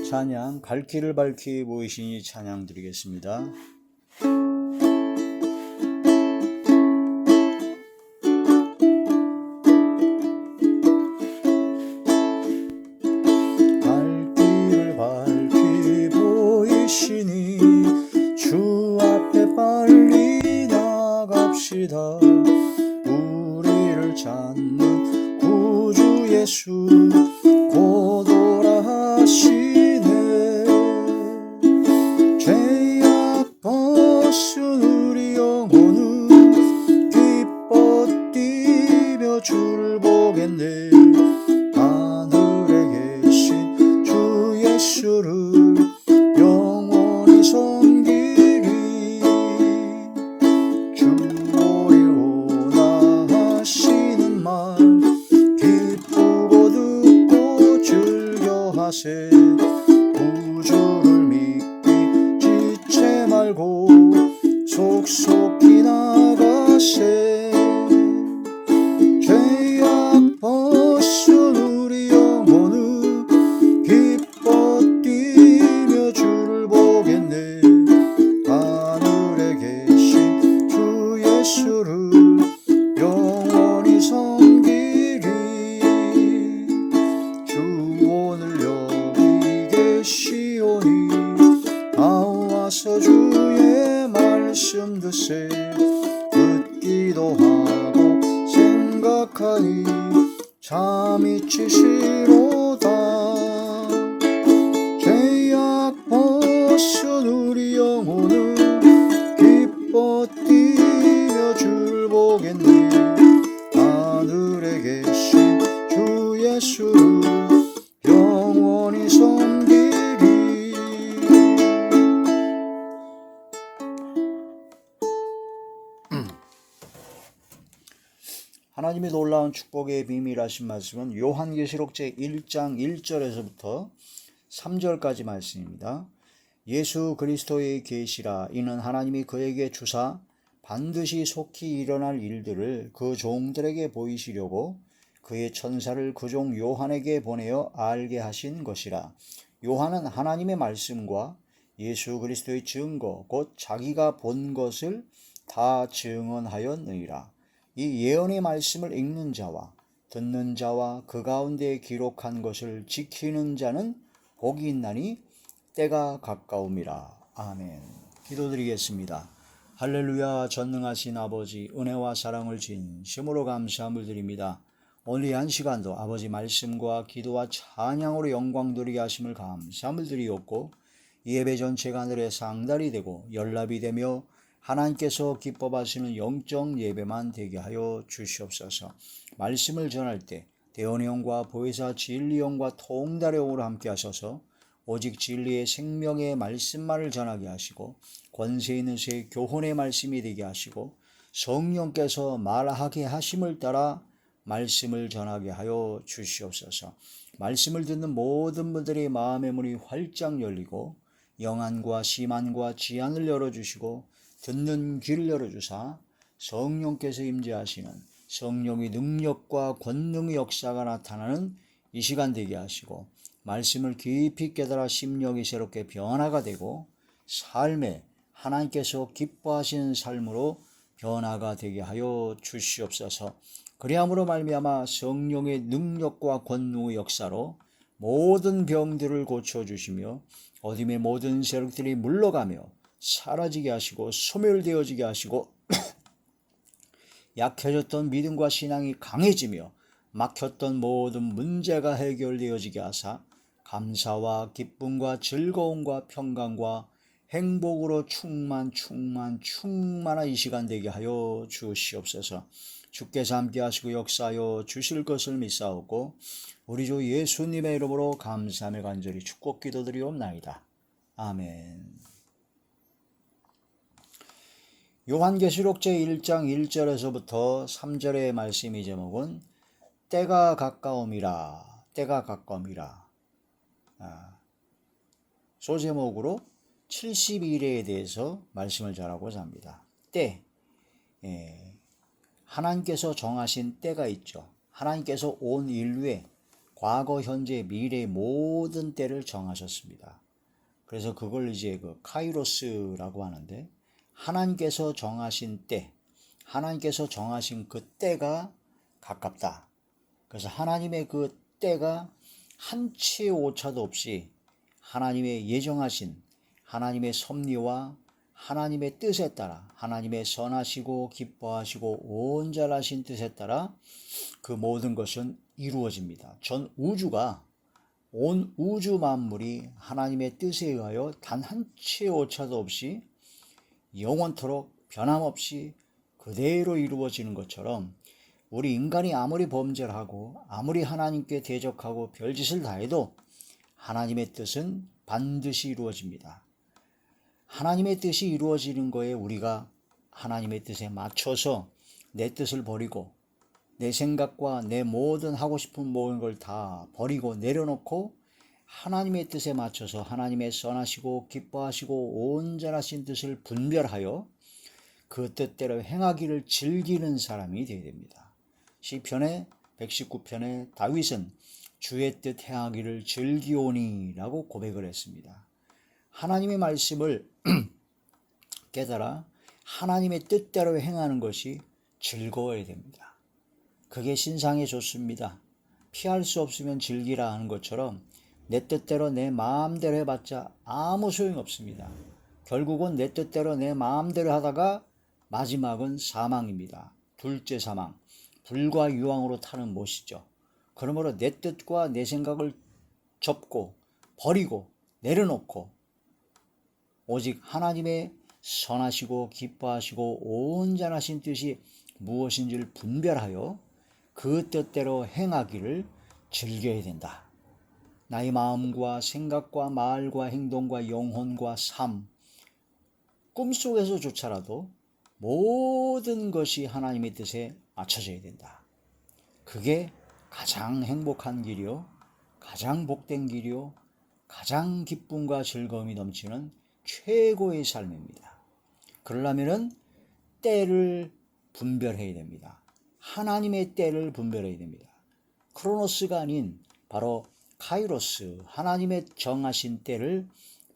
찬양 갈 길을 밝히 보이시니 찬양 드리겠습니다. 갈 길을 밝히 보이시니 주 앞에 빨리 나갑시다. 우리를 찾는 구주 예수 곧 오라 하시네. 죄악 벗은 우리 영혼은 기뻐 뛰며 주를 보겠네. 하늘에 계신 주 예수를 영원히 섬기리. 주 오리 오나 하시는 말 기쁘고 듣고 즐겨하세. 구주를 믿기 지체 말고 속속히 나가세. 죄악 벗은 우리 영혼은 기뻐 뛰며 주를 보겠네. 하늘에 계신 주 예수를 영원히 섬기리. 주 오늘 여기 계시오니 나와서 주의 말씀 듣세. 듣기도 하고 생각하니 잠이 치시로다. 죄악 벗은 우리 영혼은 기뻐 뛰며 주를 보겠네. 하늘에 계신 주 예수를 영원히 섬기리. 하나님의 놀라운 축복의 비밀하신 말씀은 요한계시록 제1장 1절에서부터 3절까지 말씀입니다. 예수 그리스도의 계시라. 이는 하나님이 그에게 주사 반드시 속히 일어날 일들을 그 종들에게 보이시려고 그의 천사를 그 종 요한에게 보내어 알게 하신 것이라. 요한은 하나님의 말씀과 예수 그리스도의 증거 곧 자기가 본 것을 다 증언하였느니라. 이 예언의 말씀을 읽는 자와 듣는 자와 그 가운데 기록한 것을 지키는 자는 복이 있나니 때가 가까움이라. 아멘. 기도드리겠습니다. 할렐루야. 전능하신 아버지, 은혜와 사랑을 진심으로 감사함을 드립니다. 오늘 이 한 시간도 아버지 말씀과 기도와 찬양으로 영광 돌리게 하심을 감사함을 드리옵고, 이 예배 전체가 하늘의 상달이 되고 연락이 되며 하나님께서 기뻐 하시는 영적 예배만 되게 하여 주시옵소서. 말씀을 전할 때 대언의 영과 보혜사 진리 영과 통달의 영으로 함께 하셔서 오직 진리의 생명의 말씀만을 전하게 하시고 권세 있는 새 교훈의 말씀이 되게 하시고 성령께서 말하게 하심을 따라 말씀을 전하게 하여 주시옵소서. 말씀을 듣는 모든 분들의 마음의 문이 활짝 열리고 영안과 심안과 지안을 열어주시고 듣는 귀를 열어주사 성령께서 임재하시는 성령의 능력과 권능의 역사가 나타나는 이 시간 되게 하시고 말씀을 깊이 깨달아 심령이 새롭게 변화가 되고 삶에 하나님께서 기뻐하시는 삶으로 변화가 되게 하여 주시옵소서. 그리함으로 말미암아 성령의 능력과 권능의 역사로 모든 병들을 고쳐주시며 어둠의 모든 세력들이 물러가며 사라지게 하시고 소멸되어지게 하시고 약해졌던 믿음과 신앙이 강해지며 막혔던 모든 문제가 해결되어지게 하사 감사와 기쁨과 즐거움과 평강과 행복으로 충만한 이 시간 되게 하여 주시옵소서. 주께서 함께 하시고 역사하여 주실 것을 믿사오고 우리 주 예수님의 이름으로 감사하며 간절히 축복 기도드리옵나이다. 아멘. 요한계시록 제1장 1절에서부터 3절의 말씀이 제목은 때가 가까움이라. 때가 가까움이라. 소제목으로 70일에 대해서 말씀을 전하고자 합니다. 때, 하나님께서 정하신 때가 있죠. 하나님께서 온 인류에 과거, 현재, 미래의 모든 때를 정하셨습니다. 그래서 그걸 이제 그 카이로스라고 하는데, 하나님께서 정하신 때, 하나님께서 정하신 그 때가 가깝다. 그래서 하나님의 그 때가 한치의 오차도 없이 하나님의 예정하신 하나님의 섭리와 하나님의 뜻에 따라, 하나님의 선하시고 기뻐하시고 온전하신 뜻에 따라 그 모든 것은 이루어집니다. 전 우주가, 온 우주 만물이 하나님의 뜻에 의하여 단 한치의 오차도 없이 영원토록 변함없이 그대로 이루어지는 것처럼, 우리 인간이 아무리 범죄를 하고 아무리 하나님께 대적하고 별짓을 다해도 하나님의 뜻은 반드시 이루어집니다. 하나님의 뜻이 이루어지는 거에 우리가 하나님의 뜻에 맞춰서 내 뜻을 버리고 내 생각과 내 모든 하고 싶은 모든 걸 다 버리고 내려놓고 하나님의 뜻에 맞춰서 하나님의 선하시고 기뻐하시고 온전하신 뜻을 분별하여 그 뜻대로 행하기를 즐기는 사람이 되어야 됩니다. 시편의 119편에 다윗은 주의 뜻 행하기를 즐기오니 라고 고백을 했습니다. 하나님의 말씀을 깨달아 하나님의 뜻대로 행하는 것이 즐거워야 됩니다. 그게 신상에 좋습니다. 피할 수 없으면 즐기라 하는 것처럼 내 뜻대로 내 마음대로 해봤자 아무 소용없습니다. 결국은 내 뜻대로 내 마음대로 하다가 마지막은 사망입니다. 둘째 사망, 불과 유황으로 타는 못이죠. 그러므로 내 뜻과 내 생각을 접고 버리고 내려놓고 오직 하나님의 선하시고 기뻐하시고 온전하신 뜻이 무엇인지를 분별하여 그 뜻대로 행하기를 즐겨야 된다. 나의 마음과 생각과 말과 행동과 영혼과 삶, 꿈속에서조차라도 모든 것이 하나님의 뜻에 맞춰져야 된다. 그게 가장 행복한 길이요, 가장 복된 길이요, 가장 기쁨과 즐거움이 넘치는 최고의 삶입니다. 그러려면 때를 분별해야 됩니다. 하나님의 때를 분별해야 됩니다. 크로노스가 아닌 바로 카이로스, 하나님의 정하신 때를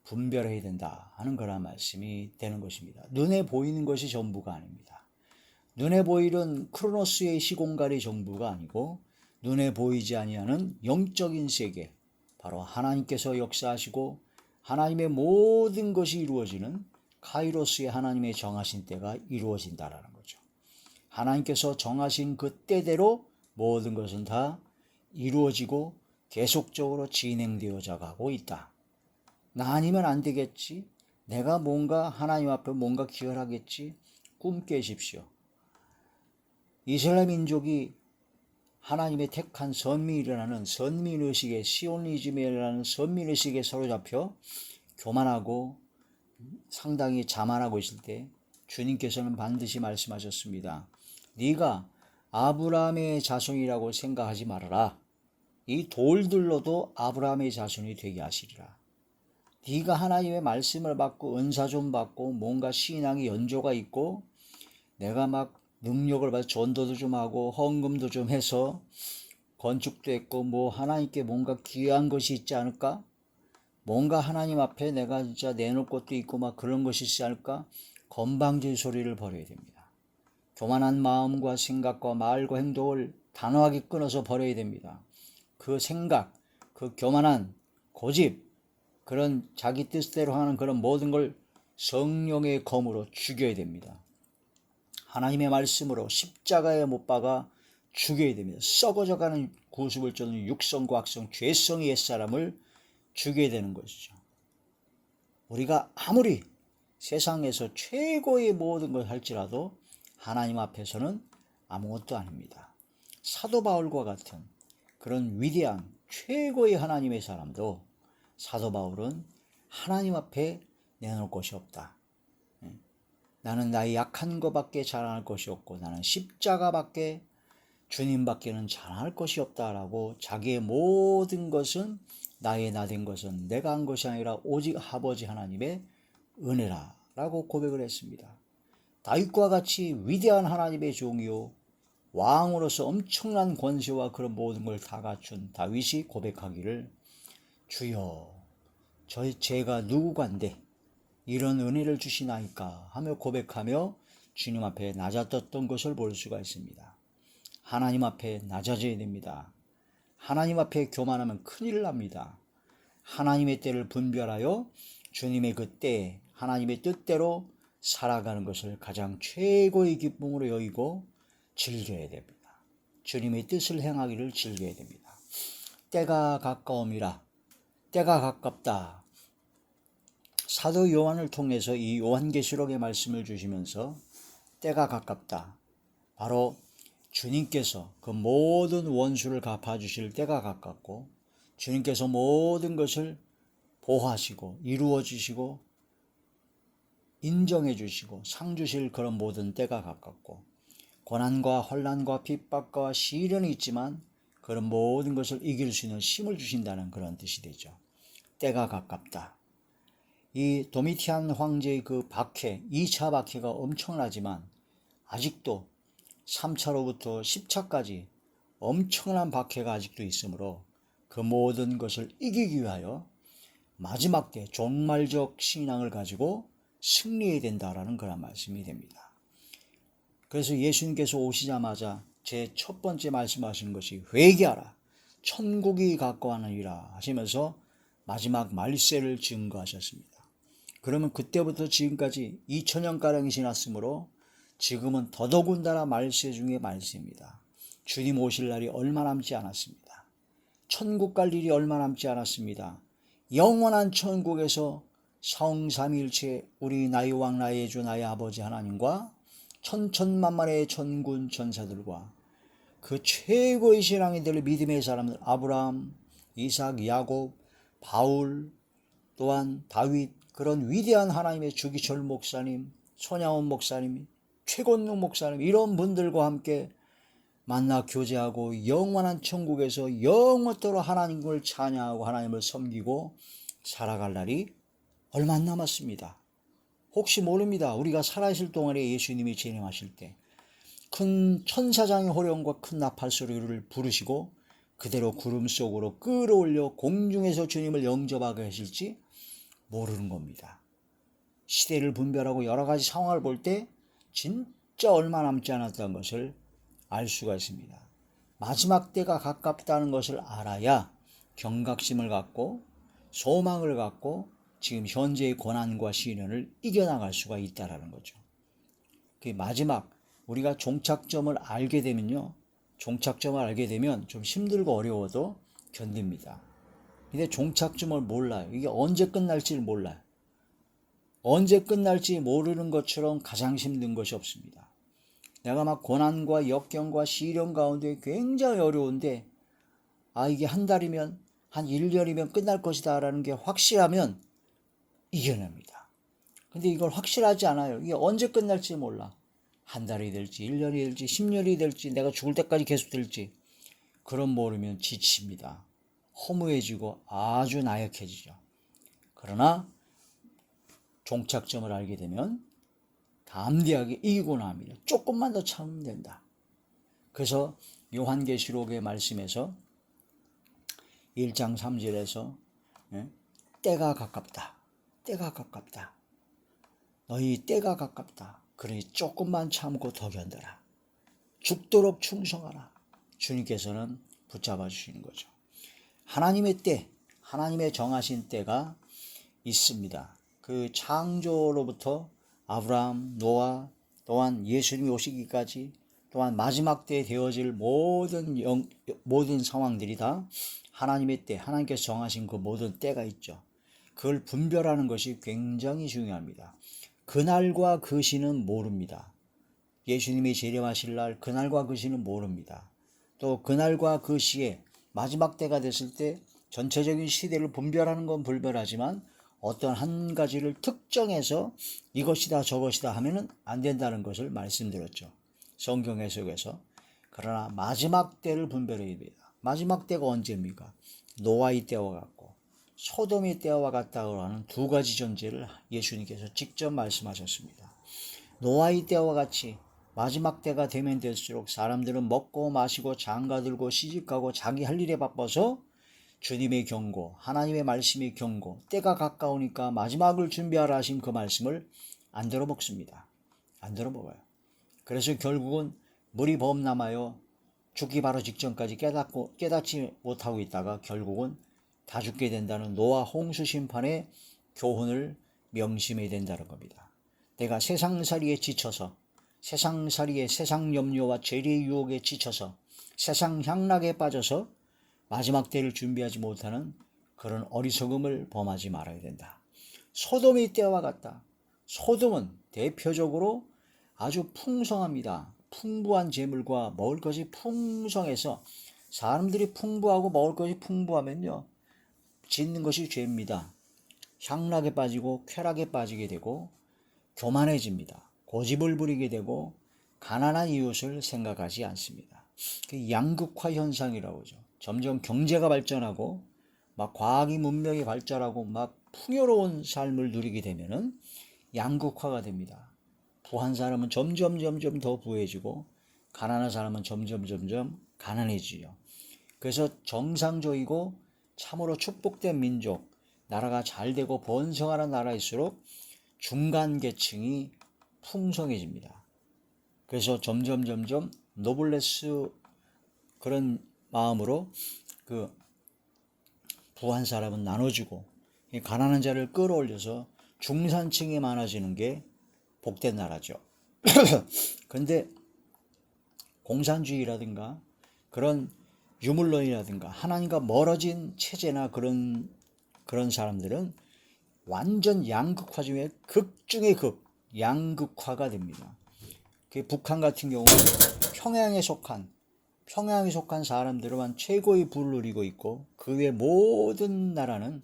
분별해야 된다 하는 그런 말씀이 되는 것입니다. 눈에 보이는 것이 전부가 아닙니다. 눈에 보이는 크로노스의 시공간이 전부가 아니고 눈에 보이지 아니하는 영적인 세계, 바로 하나님께서 역사하시고 하나님의 모든 것이 이루어지는 카이로스의 하나님의 정하신 때가 이루어진다라는 거죠. 하나님께서 정하신 그 때대로 모든 것은 다 이루어지고 계속적으로 진행되어져 가고 있다. 나 아니면 안 되겠지. 내가 뭔가 하나님 앞에 뭔가 기여하겠지. 꿈 깨십시오. 이스라엘 민족이 하나님의 택한 선민이라는 선민의식에, 시오니즘이라는 선민의식에 사로잡혀 교만하고 상당히 자만하고 있을 때 주님께서는 반드시 말씀하셨습니다. 네가 아브라함의 자손이라고 생각하지 말아라. 이 돌들로도 아브라함의 자손이 되게 하시리라. 네가 하나님의 말씀을 받고 은사 좀 받고 뭔가 신앙의 연조가 있고 내가 막 능력을 받아 전도도 좀 하고 헌금도 좀 해서 건축도 했고 뭐 하나님께 뭔가 귀한 것이 있지 않을까? 뭔가 하나님 앞에 내가 진짜 내놓을 것도 있고 막 그런 것이 있지 않을까? 건방진 소리를 버려야 됩니다. 교만한 마음과 생각과 말과 행동을 단호하게 끊어서 버려야 됩니다. 그 생각, 그 교만한 고집, 그런 자기 뜻대로 하는 그런 모든 걸 성령의 검으로 죽여야 됩니다. 하나님의 말씀으로 십자가에 못 박아 죽여야 됩니다. 썩어져가는 구습을 쫓는 육성과 악성, 죄성의 옛사람을 죽여야 되는 것이죠. 우리가 아무리 세상에서 최고의 모든 걸 할지라도 하나님 앞에서는 아무것도 아닙니다. 사도 바울과 같은 그런 위대한 최고의 하나님의 사람도 사도 바울은 하나님 앞에 내놓을 것이 없다. 나는 나의 약한 것밖에 자랑할 것이 없고 나는 십자가밖에 주님밖에는 자랑할 것이 없다라고 자기의 모든 것은 나의 나된 것은 내가 한 것이 아니라 오직 아버지 하나님의 은혜라 라고 고백을 했습니다. 다윗과 같이 위대한 하나님의 종이요 왕으로서 엄청난 권세와 그런 모든 걸 다 갖춘 다윗이 고백하기를 주여 제가 누구간데 이런 은혜를 주시나이까 하며 고백하며 주님 앞에 낮아졌던 것을 볼 수가 있습니다. 하나님 앞에 낮아져야 됩니다. 하나님 앞에 교만하면 큰일 납니다. 하나님의 때를 분별하여 주님의 그 때에 하나님의 뜻대로 살아가는 것을 가장 최고의 기쁨으로 여기고 즐겨야 됩니다. 주님의 뜻을 행하기를 즐겨야 됩니다. 때가 가까움이라, 때가 가깝다. 사도 요한을 통해서 이 요한계시록의 말씀을 주시면서 때가 가깝다. 바로 주님께서 그 모든 원수를 갚아주실 때가 가깝고 주님께서 모든 것을 보호하시고 이루어 주시고 인정해 주시고 상 주실 그런 모든 때가 가깝고 고난과 혼란과 핍박과 시련이 있지만 그런 모든 것을 이길 수 있는 힘을 주신다는 그런 뜻이 되죠. 때가 가깝다. 이 도미티안 황제의 그 박해, 2차 박해가 엄청나지만 아직도 3차로부터 10차까지 엄청난 박해가 아직도 있으므로 그 모든 것을 이기기 위하여 마지막 때 종말적 신앙을 가지고 승리해야 된다라는 그런 말씀이 됩니다. 그래서 예수님께서 오시자마자 제 첫 번째 말씀하신 것이 회개하라 천국이 가까워하느니라 하시면서 마지막 말세를 증거하셨습니다. 그러면 그때부터 지금까지 2000년가량이 지났으므로 지금은 더더군다나 말세 중에 말세입니다. 주님 오실 날이 얼마 남지 않았습니다. 천국 갈 일이 얼마 남지 않았습니다. 영원한 천국에서 성삼일체 우리 나의 왕 나의 주 나의 아버지 하나님과 천천만만의 천군 천사들과 그 최고의 신앙인들 믿음의 사람들 아브라함, 이삭, 야곱, 바울 또한 다윗 그런 위대한 하나님의 주기철 목사님, 손양원 목사님, 최건능 목사님 이런 분들과 함께 만나 교제하고 영원한 천국에서 영원토록 하나님을 찬양하고 하나님을 섬기고 살아갈 날이 얼마 안 남았습니다. 혹시 모릅니다. 우리가 살아있을 동안에 예수님이 재림하실 때 큰 천사장의 호령과 큰 나팔 소리를 부르시고 그대로 구름 속으로 끌어올려 공중에서 주님을 영접하게 하실지 모르는 겁니다. 시대를 분별하고 여러 가지 상황을 볼 때 진짜 얼마 남지 않았다는 것을 알 수가 있습니다. 마지막 때가 가깝다는 것을 알아야 경각심을 갖고 소망을 갖고 지금 현재의 고난과 시련을 이겨나갈 수가 있다는 거죠. 그 마지막 우리가 종착점을 알게 되면요. 종착점을 알게 되면 좀 힘들고 어려워도 견딥니다. 근데 종착점을 몰라요. 이게 언제 끝날지를 몰라요. 언제 끝날지 모르는 것처럼 가장 힘든 것이 없습니다. 내가 막 고난과 역경과 시련 가운데 굉장히 어려운데 이게 한 달이면 한 1년이면 끝날 것이다 라는 게 확실하면 이겨냅니다. 근데 이걸 확실하지 않아요. 이게 언제 끝날지 몰라. 한 달이 될지 1년이 될지 10년이 될지 내가 죽을 때까지 계속 될지 그런 모르면 지칩니다. 허무해지고 아주 나약해지죠. 그러나 종착점을 알게 되면 담대하게 이기고 납니다. 조금만 더 참으면 된다. 그래서 요한계시록의 말씀에서 1장 3절에서 때가 가깝다. 때가 가깝다. 너희 때가 가깝다. 그러니 조금만 참고 더 견뎌라. 죽도록 충성하라. 주님께서는 붙잡아 주시는 거죠. 하나님의 때, 하나님의 정하신 때가 있습니다. 그 창조로부터 아브라함, 노아, 또한 예수님이 오시기까지 또한 마지막 때에 되어질 모든 상황들이 다 하나님의 때, 하나님께서 정하신 그 모든 때가 있죠. 그걸 분별하는 것이 굉장히 중요합니다. 그날과 그 시는 모릅니다. 예수님이 재림하실 날 그날과 그 시는 모릅니다. 또 그날과 그 시에 마지막 때가 됐을 때 전체적인 시대를 분별하는 건 불별하지만 어떤 한 가지를 특정해서 이것이다 저것이다 하면은 안 된다는 것을 말씀드렸죠. 성경 해석에서. 그러나 마지막 때를 분별해야 됩니다. 마지막 때가 언제입니까? 노아의 때와 같고 소돔의 때와 같다고 하는 두 가지 전제를 예수님께서 직접 말씀하셨습니다. 노아의 때와 같이 마지막 때가 되면 될수록 사람들은 먹고 마시고 장가들고 시집가고 자기 할 일에 바빠서 주님의 경고, 하나님의 말씀의 경고, 때가 가까우니까 마지막을 준비하라 하신 그 말씀을 안 들어먹습니다. 안 들어먹어요. 그래서 결국은 물이 범람하여 죽기 바로 직전까지 깨닫지 못하고 있다가 결국은 다 죽게 된다는 노아 홍수 심판의 교훈을 명심해야 된다는 겁니다. 내가 세상살이에 지쳐서, 세상살이에 세상 염려와 죄의 유혹에 지쳐서, 세상 향락에 빠져서 마지막 때를 준비하지 못하는 그런 어리석음을 범하지 말아야 된다. 소돔의 때와 같다. 소돔은 대표적으로 아주 풍성합니다. 풍부한 재물과 먹을 것이 풍성해서 사람들이 풍부하고 먹을 것이 풍부하면요, 짓는 것이 죄입니다. 향락에 빠지고 쾌락에 빠지게 되고 교만해집니다. 고집을 부리게 되고 가난한 이웃을 생각하지 않습니다. 그 양극화 현상이라고 하죠. 점점 경제가 발전하고 막 과학이 문명이 발전하고 막 풍요로운 삶을 누리게 되면은 양극화가 됩니다. 부한 사람은 점점 더 부해지고 가난한 사람은 점점 가난해지죠. 그래서 정상적이고 참으로 축복된 민족, 나라가 잘 되고 번성하는 나라일수록 중간 계층이 풍성해집니다. 그래서 점점 노블레스 그런 마음으로 그 부한 사람은 나눠주고 가난한 자를 끌어올려서 중산층이 많아지는 게 복된 나라죠. 그런데 공산주의라든가 그런 유물론이라든가 하나님과 멀어진 체제나 그런 사람들은 완전 양극화 중에 극 중의 극 양극화가 됩니다. 북한 같은 경우는 평양에 속한 사람들만 최고의 부를 누리고 있고 그 외 모든 나라는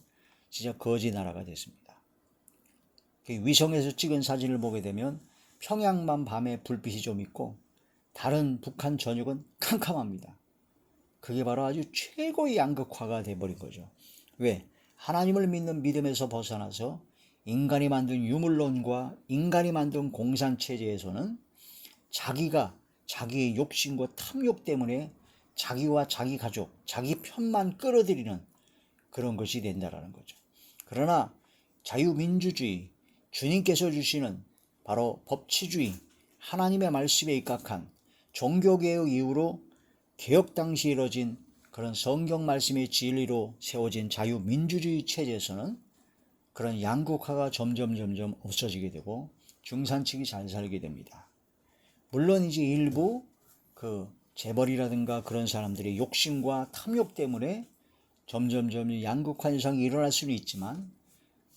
진짜 거지 나라가 됐습니다. 위성에서 찍은 사진을 보게 되면 평양만 밤에 불빛이 좀 있고 다른 북한 전역은 캄캄합니다. 그게 바로 아주 최고의 양극화가 돼버린 거죠. 왜? 하나님을 믿는 믿음에서 벗어나서 인간이 만든 유물론과 인간이 만든 공산체제에서는 자기가 자기의 욕심과 탐욕 때문에 자기와 자기 가족, 자기 편만 끌어들이는 그런 것이 된다라는 거죠. 그러나 자유민주주의, 주님께서 주시는 바로 법치주의, 하나님의 말씀에 입각한 종교개혁 이후로 개혁 당시 이뤄진 그런 성경 말씀의 진리로 세워진 자유민주주의 체제에서는 그런 양극화가 점점 없어지게 되고 중산층이 잘 살게 됩니다. 물론 이제 일부 그 재벌이라든가 그런 사람들의 욕심과 탐욕 때문에 점점 양극화 현상이 일어날 수는 있지만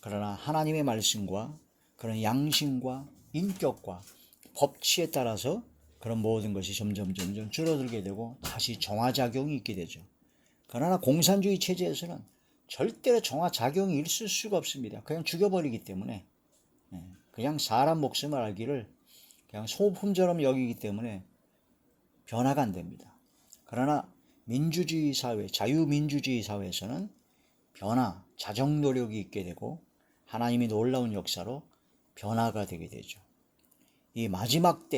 그러나 하나님의 말씀과 그런 양심과 인격과 법치에 따라서 그런 모든 것이 점점 줄어들게 되고 다시 정화작용이 있게 되죠. 그러나 공산주의 체제에서는 절대로 정화작용이 있을 수가 없습니다. 그냥 죽여버리기 때문에 그냥 사람 목숨을 알기를 그냥 소품처럼 여기기 때문에 변화가 안 됩니다. 그러나 민주주의 사회, 자유민주주의 사회에서는 변화, 자정 노력이 있게 되고 하나님의 놀라운 역사로 변화가 되게 되죠. 이 마지막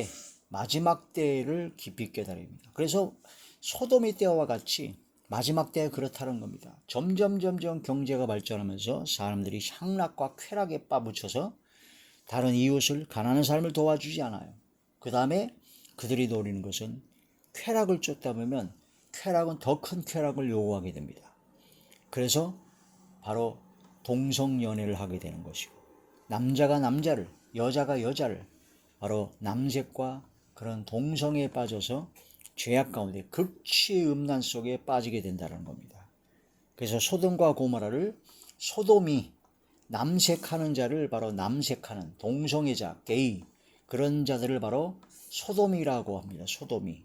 때를 깊이 깨달습니다. 그래서 소돔의 때와 같이 마지막 때가 그렇다는 겁니다. 점점 경제가 발전하면서 사람들이 향락과 쾌락에 빠붙여서 다른 이웃을 가난한 사람을 도와주지 않아요. 그 다음에 그들이 노리는 것은 쾌락을 쫓다 보면 쾌락은 더 큰 쾌락을 요구하게 됩니다. 그래서 바로 동성연애를 하게 되는 것이고 남자가 남자를, 여자가 여자를 바로 남색과 그런 동성애에 빠져서 죄악 가운데 극치의 음란 속에 빠지게 된다는 겁니다. 그래서 소돔과 고모라를 소돔이 남색하는 자를 바로 남색하는 동성애자, 게이 그런 자들을 바로 소돔이라고 합니다. 소돔이.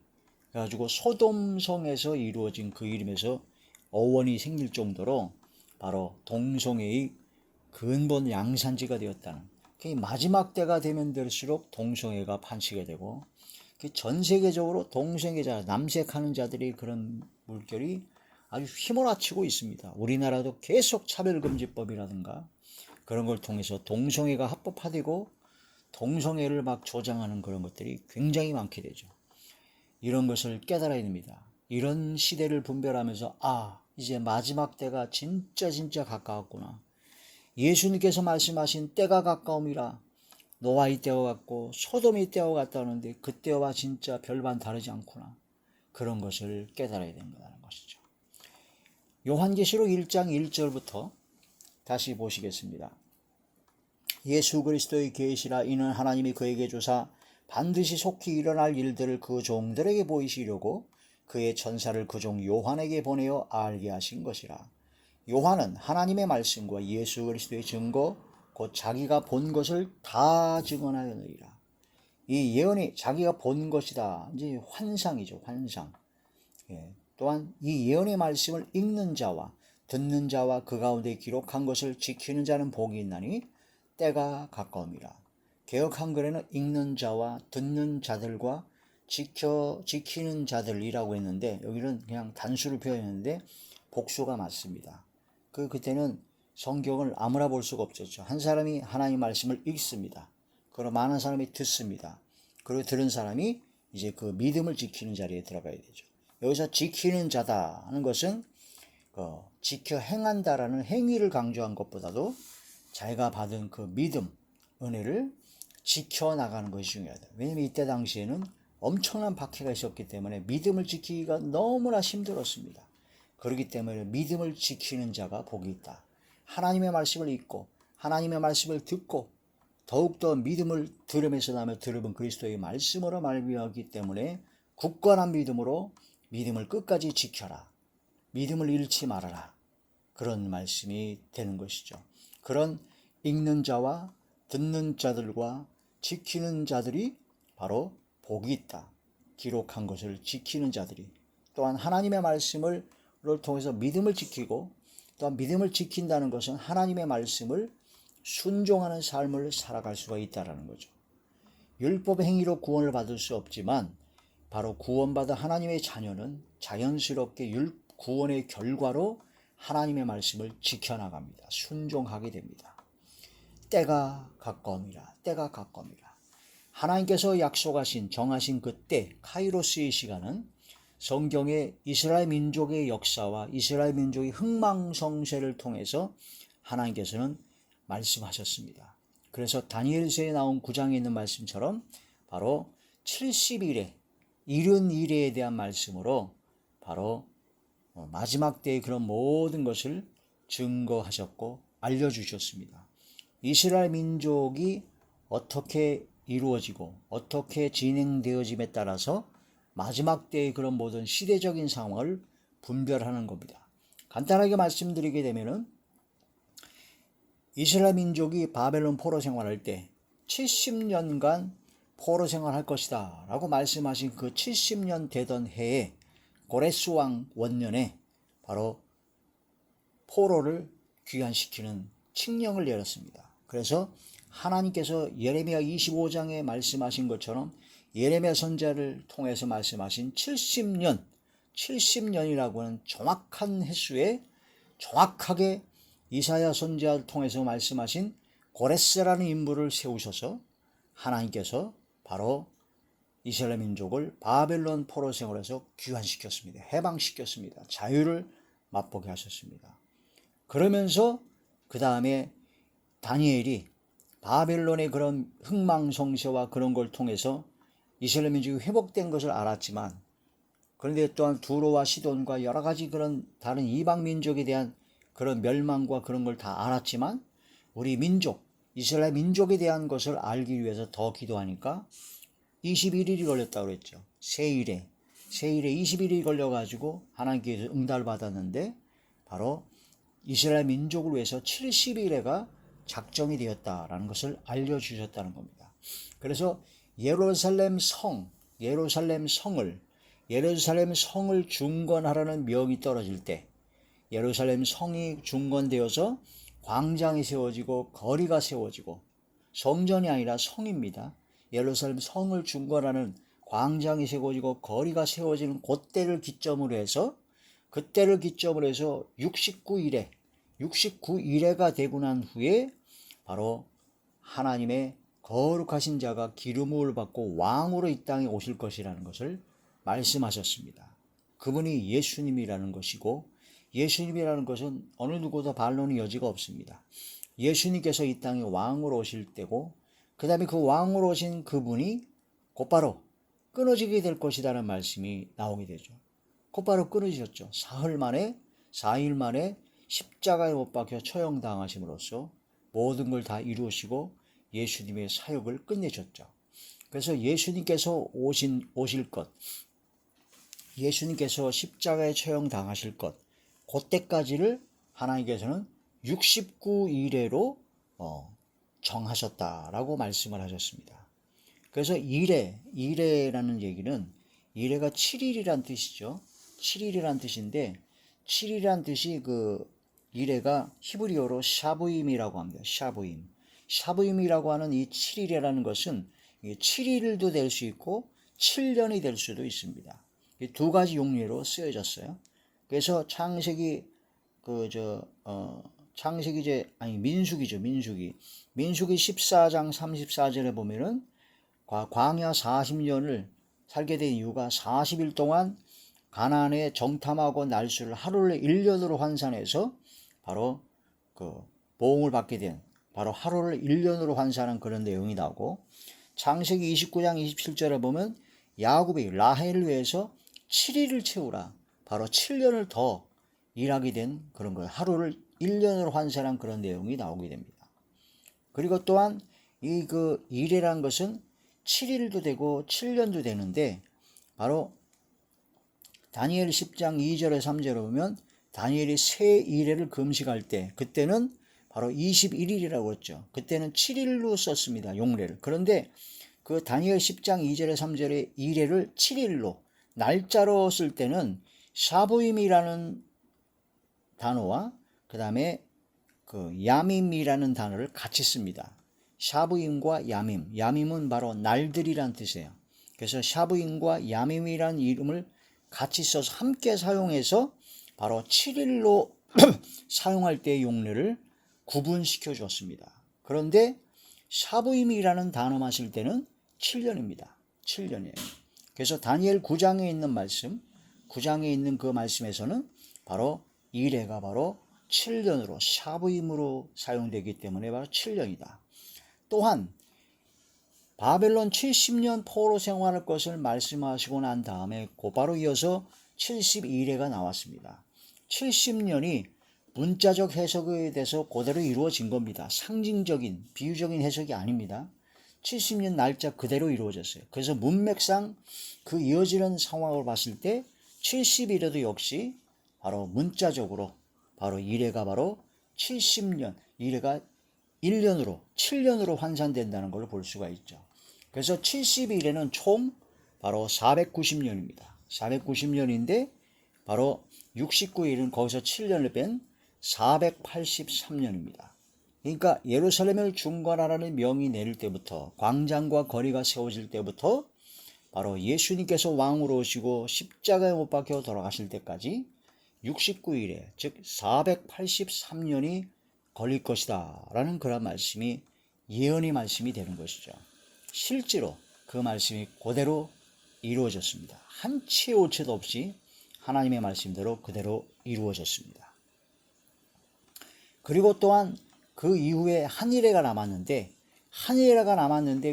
그래가지고 소돔성에서 이루어진 그 이름에서 어원이 생길 정도로 바로 동성애의 근본 양산지가 되었다는 마지막 때가 되면 될수록 동성애가 판치게 되고 전 세계적으로 동성애자, 남색하는 자들이 그런 물결이 아주 휘몰아치고 있습니다. 우리나라도 계속 차별금지법이라든가 그런 걸 통해서 동성애가 합법화되고 동성애를 막 조장하는 그런 것들이 굉장히 많게 되죠. 이런 것을 깨달아야 됩니다. 이런 시대를 분별하면서 이제 마지막 때가 진짜 가까웠구나. 예수님께서 말씀하신 때가 가까움이라. 노아의 때와 같고 소돔의 때와 같다는데 그 때와 진짜 별반 다르지 않구나. 그런 것을 깨달아야 된다는 것이죠. 요한계시록 1장 1절부터 다시 보시겠습니다. 예수 그리스도의 계시라. 이는 하나님이 그에게 주사 반드시 속히 일어날 일들을 그 종들에게 보이시려고 그의 천사를 그 종 요한에게 보내어 알게 하신 것이라. 요한은 하나님의 말씀과 예수 그리스도의 증거 곧 자기가 본 것을 다 증언하였느니라. 이 예언이 자기가 본 것이다. 이제 환상이죠. 환상. 또한 이 예언의 말씀을 읽는 자와 듣는 자와 그 가운데 기록한 것을 지키는 자는 복이 있나니 때가 가까움이라. 개역 한글에는 읽는 자와 듣는 자들과 지키는 자들이라고 했는데 여기는 그냥 단수를 표현했는데 복수가 맞습니다. 그때는 성경을 아무나 볼 수가 없었죠. 한 사람이 하나님 말씀을 읽습니다. 그리고 많은 사람이 듣습니다. 그리고 들은 사람이 이제 그 믿음을 지키는 자리에 들어가야 되죠. 여기서 지키는 자다 하는 것은 지켜 행한다라는 행위를 강조한 것보다도 자기가 받은 그 믿음, 은혜를 지켜나가는 것이 중요하다. 왜냐하면 이때 당시에는 엄청난 박해가 있었기 때문에 믿음을 지키기가 너무나 힘들었습니다. 그렇기 때문에 믿음을 지키는 자가 복이 있다. 하나님의 말씀을 읽고 하나님의 말씀을 듣고 더욱더 믿음을 들으면서 나며 들으면 그리스도의 말씀으로 말미암기 때문에 굳건한 믿음으로 믿음을 끝까지 지켜라. 믿음을 잃지 말아라. 그런 말씀이 되는 것이죠. 그런 읽는 자와 듣는 자들과 지키는 자들이 바로 복이 있다. 기록한 것을 지키는 자들이 또한 하나님의 말씀을 통해서 믿음을 지키고 또한 믿음을 지킨다는 것은 하나님의 말씀을 순종하는 삶을 살아갈 수가 있다는 거죠. 율법 행위로 구원을 받을 수 없지만 바로 구원받은 하나님의 자녀는 자연스럽게 구원의 결과로 하나님의 말씀을 지켜나갑니다. 순종하게 됩니다. 때가 가까움이라. 때가 가까움이라. 하나님께서 약속하신 정하신 그 때 카이로스의 시간은 성경의 이스라엘 민족의 역사와 이스라엘 민족의 흥망성쇠를 통해서 하나님께서는 말씀하셨습니다. 그래서 다니엘서에 나온 9장에 있는 말씀처럼 바로 70일에 이른 일에 대한 말씀으로 바로 마지막 때의 그런 모든 것을 증거하셨고 알려주셨습니다. 이스라엘 민족이 어떻게 이루어지고 어떻게 진행되어짐에 따라서 마지막 때의 그런 모든 시대적인 상황을 분별하는 겁니다. 간단하게 말씀드리게 되면은 이스라엘 민족이 바벨론 포로 생활할 때 70년간 포로 생활할 것이다 라고 말씀하신 그 70년 되던 해에 고레스 왕 원년에 바로 포로를 귀환시키는 칙령을 내렸습니다. 그래서 하나님께서 예레미야 25장에 말씀하신 것처럼 예레미야 선지자를 통해서 말씀하신 70년이라고 하는 정확한 횟수에 정확하게 이사야 선지자를 통해서 말씀하신 고레스라는 인물을 세우셔서 하나님께서 바로 이스라엘 민족을 바벨론 포로 생활에서 귀환시켰습니다. 해방시켰습니다. 자유를 맛보게 하셨습니다. 그러면서 그 다음에 다니엘이 바벨론의 그런 흥망성쇠와 그런 걸 통해서 이스라엘 민족이 회복된 것을 알았지만 그런데 또한 두로와 시돈과 여러 가지 그런 다른 이방 민족에 대한 그런 멸망과 그런 걸 다 알았지만 우리 민족, 이스라엘 민족에 대한 것을 알기 위해서 더 기도하니까 21일이 걸렸다고 그랬죠. 세일에 21일이 걸려가지고 하나님께서 응답을 받았는데 바로 이스라엘 민족을 위해서 70일에가 작정이 되었다라는 것을 알려주셨다는 겁니다. 그래서 예루살렘 성을 중건하라는 명이 떨어질 때 예루살렘 성이 중건되어서 광장이 세워지고 거리가 세워지고 성전이 아니라 성입니다. 예루살렘 성을 중건하는 광장이 세워지고 거리가 세워지는 그때를 기점으로 해서 69일에가 되고 난 후에 바로 하나님의 거룩하신 자가 기름을 받고 왕으로 이 땅에 오실 것이라는 것을 말씀하셨습니다. 그분이 예수님이라는 것이고, 예수님이라는 것은 어느 누구도 반론의 여지가 없습니다. 예수님께서 이 땅에 왕으로 오실 때고, 그 다음에 그 왕으로 오신 그분이 곧바로 끊어지게 될 것이라는 말씀이 나오게 되죠. 곧바로 끊어지셨죠. 4일 만에 십자가에 못 박혀 처형당하심으로써 모든 걸 다 이루시고 예수님의 사역을 끝내셨죠. 그래서 예수님께서 오실 것, 예수님께서 십자가에 처형당하실 것, 그때까지를 하나님께서는 69일에로 정하셨다라고 말씀을 하셨습니다. 그래서 이레라는 얘기는, 이레가 7일이란 뜻이죠. 7일이란 뜻인데, 7일이란 뜻이 이레가 히브리어로 샤부임이라고 합니다. 샤부임이라고 하는 이 7일이라는 것은 7일도 될 수 있고 7년이 될 수도 있습니다. 이 두 가지 용례로 쓰여졌어요. 그래서 민수기 14장 34절에 보면은 광야 40년을 살게 된 이유가 40일 동안 가나안에 정탐하고 날수를 하루를 1년으로 환산해서 바로 보응을 받게 된, 바로 하루를 1년으로 환산한 그런 내용이 나오고, 창세기 29장 27절에 보면 야곱이 라헬을 위해서 7일을 채우라, 바로 7년을 더 일하게 된 그런 거예요. 하루를 1년으로 환산한 그런 내용이 나오게 됩니다. 그리고 또한 이래란 것은 7일도 되고 7년도 되는데, 바로 다니엘 10장 2절에 3절에 보면 다니엘이 새 이래를 금식할 때, 그때는 바로 21일이라고 했죠. 그때는 7일로 썼습니다. 용례를. 그런데 그 다니엘 10장 2절에 3절에 이래를 7일로 날짜로 쓸 때는 샤부임이라는 단어와 그 다음에 야밈이라는 단어를 같이 씁니다. 샤부임과 야밈은 바로 날들이란 뜻이에요. 그래서 샤부임과 야밈이라는 이름을 같이 써서 함께 사용해서 바로 7일로 사용할 때의 용례를 구분시켜 주었습니다. 그런데 샤부임이라는 단어만 쓸 때는 7년입니다. 7년이에요. 그래서 다니엘 9장에 있는 말씀, 9장에 있는 그 말씀에서는 바로 이래가 바로 7년으로 샤부임으로 사용되기 때문에 바로 7년이다. 또한 바벨론 70년 포로 생활할 것을 말씀하시고 난 다음에 곧바로 이어서 72일회가 나왔습니다. 70년이 문자적 해석에 대해서 그대로 이루어진 겁니다. 상징적인, 비유적인 해석이 아닙니다. 70년 날짜 그대로 이루어졌어요. 그래서 문맥상 그 이어지는 상황을 봤을 때 70일에도 역시 바로 문자적으로 바로 이래가 바로 70년, 이래가 1년으로 7년으로 환산된다는 걸 볼 수가 있죠. 그래서 70일에는 총 바로 490년입니다. 490년인데 바로 69일은 거기서 7년을 뺀 483년입니다. 그러니까 예루살렘을 중건하라는 명이 내릴 때부터, 광장과 거리가 세워질 때부터 바로 예수님께서 왕으로 오시고 십자가에 못 박혀 돌아가실 때까지 69일에 즉 483년이 걸릴 것이다 라는 그런 말씀이, 예언의 말씀이 되는 것이죠. 실제로 그 말씀이 그대로 이루어졌습니다. 한 치의 오차도 없이 하나님의 말씀대로 그대로 이루어졌습니다. 그리고 또한 그 이후에 한일회가 남았는데,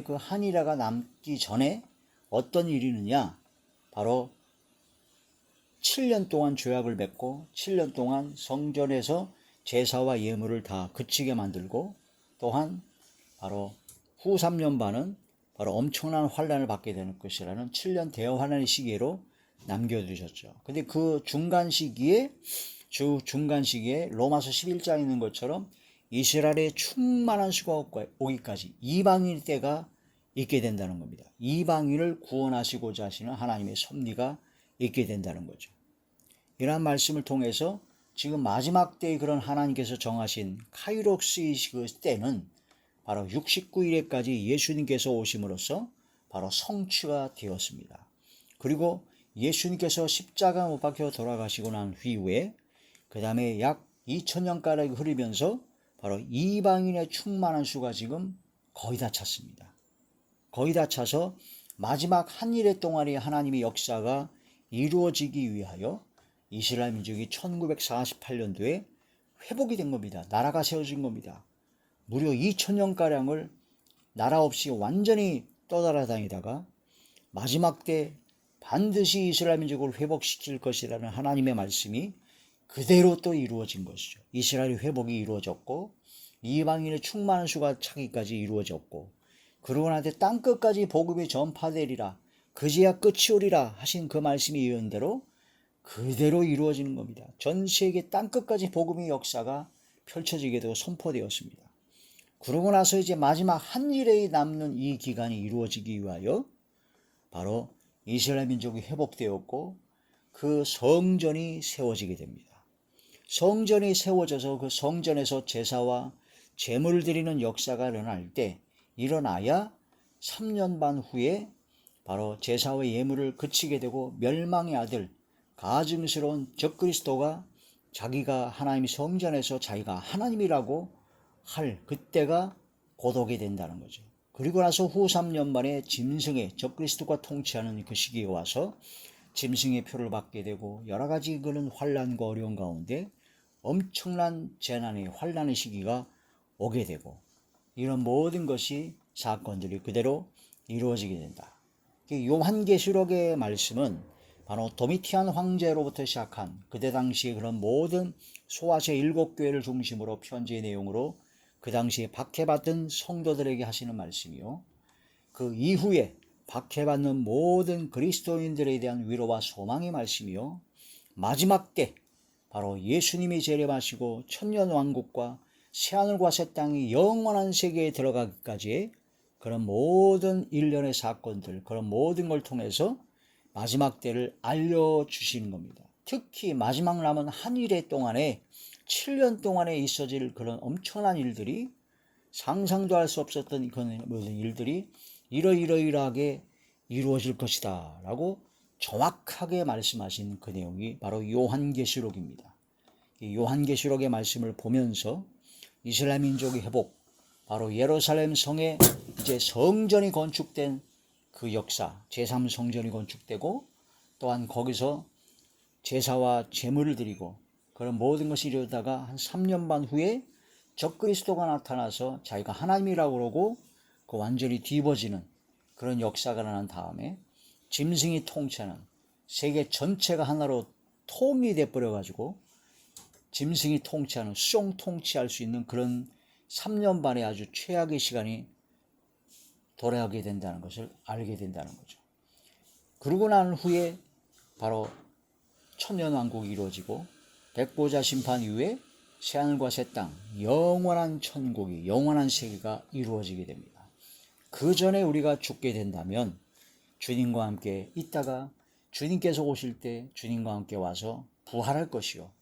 그 한일회가 남기 전에 어떤 일이 있느냐, 바로 7년 동안 조약을 맺고 7년 동안 성전에서 제사와 예물을 다 그치게 만들고, 또한 바로 후 3년 반은 바로 엄청난 환란을 받게 되는 것이라는 7년 대환란의 시기로 남겨두셨죠. 근데 그 중간 시기에 로마서 11장에 있는 것처럼 이스라엘의 충만한 수가 오기까지 이방인 때가 있게 된다는 겁니다. 이방인을 구원하시고자 하시는 하나님의 섭리가 있게 된다는 거죠. 이러한 말씀을 통해서 지금 마지막 때의 그런 하나님께서 정하신 카이록스의 그 때는 바로 69일에까지 예수님께서 오심으로써 바로 성취가 되었습니다. 그리고 예수님께서 십자가 못 박혀 돌아가시고 난 이후에 그 다음에 약 2000년가량이 흐르면서 바로 이방인의 충만한 수가 지금 거의 다 찼습니다. 거의 다 차서 마지막 한 일의 동안의 하나님의 역사가 이루어지기 위하여 이스라엘 민족이 1948년도에 회복이 된 겁니다. 나라가 세워진 겁니다. 무려 2000년가량을 나라 없이 완전히 떠돌아다니다가 마지막 때 반드시 이스라엘 민족을 회복시킬 것이라는 하나님의 말씀이 그대로 또 이루어진 것이죠. 이스라엘의 회복이 이루어졌고 이방인의 충만한 수가 차기까지 이루어졌고 그러고 나서 땅끝까지 복음이 전파되리라 그제야 끝이 오리라 하신 그 말씀이 예언대로 그대로 이루어지는 겁니다. 전 세계 땅끝까지 복음의 역사가 펼쳐지게 되고 선포되었습니다. 그러고 나서 이제 마지막 한 일에 남는 이 기간이 이루어지기 위하여 바로 이스라엘 민족이 회복되었고 그 성전이 세워지게 됩니다. 성전이 세워져서 그 성전에서 제사와 제물을 드리는 역사가 일어나야 3년 반 후에 바로 제사와 예물을 그치게 되고 멸망의 아들 가증스러운 적그리스도가 자기가 하나님의 성전에서 자기가 하나님이라고 할 그때가 곧 오게 된다는 거죠. 그리고 나서 후 3년 만에 짐승의 적그리스도가 통치하는 그 시기에 와서 짐승의 표를 받게 되고 여러 가지 그런 환난과 어려운 가운데 엄청난 재난의 환난의 시기가 오게 되고 이런 모든 것이 사건들이 그대로 이루어지게 된다. 요한계시록의 말씀은 바로 도미티안 황제로부터 시작한 그때 당시에 그런 모든 소아시아 7교회를 중심으로 편지의 내용으로 그 당시에 박해받은 성도들에게 하시는 말씀이요. 그 이후에 박해받는 모든 그리스도인들에 대한 위로와 소망의 말씀이요. 마지막 때 바로 예수님이 재림하시고 천년왕국과 새하늘과 새 땅이 영원한 세계에 들어가기까지의 그런 모든 일련의 사건들, 그런 모든 걸 통해서 마지막 때를 알려주시는 겁니다. 특히 마지막 남은 한 일의 동안에 7년 동안에 있어질 그런 엄청난 일들이 상상도 할 수 없었던 그런 모든 일들이 이러이러하게 이루어질 것이다 라고 정확하게 말씀하신 그 내용이 바로 요한계시록입니다. 요한계시록의 말씀을 보면서 이스라엘 민족의 회복, 바로 예루살렘 성에 이제 성전이 건축된 그 역사, 제3성전이 건축되고 또한 거기서 제사와 제물을 드리고 그런 모든 것이 이루어다가 한 3년 반 후에 적그리스도가 나타나서 자기가 하나님이라고 그러고 그 완전히 뒤집어지는 그런 역사가 일어난 다음에 짐승이 통치하는 세계 전체가 하나로 통일돼 버려 가지고 짐승이 통치하는 수종 통치할 수 있는 그런 3년 반의 아주 최악의 시간이 돌아오게 된다는 것을 알게 된다는 거죠. 그러고 난 후에 바로 천년왕국이 이루어지고 백보자 심판 이후에 새하늘과 새 땅, 영원한 천국이, 영원한 세계가 이루어지게 됩니다. 그 전에 우리가 죽게 된다면 주님과 함께 있다가 주님께서 오실 때 주님과 함께 와서 부활할 것이요.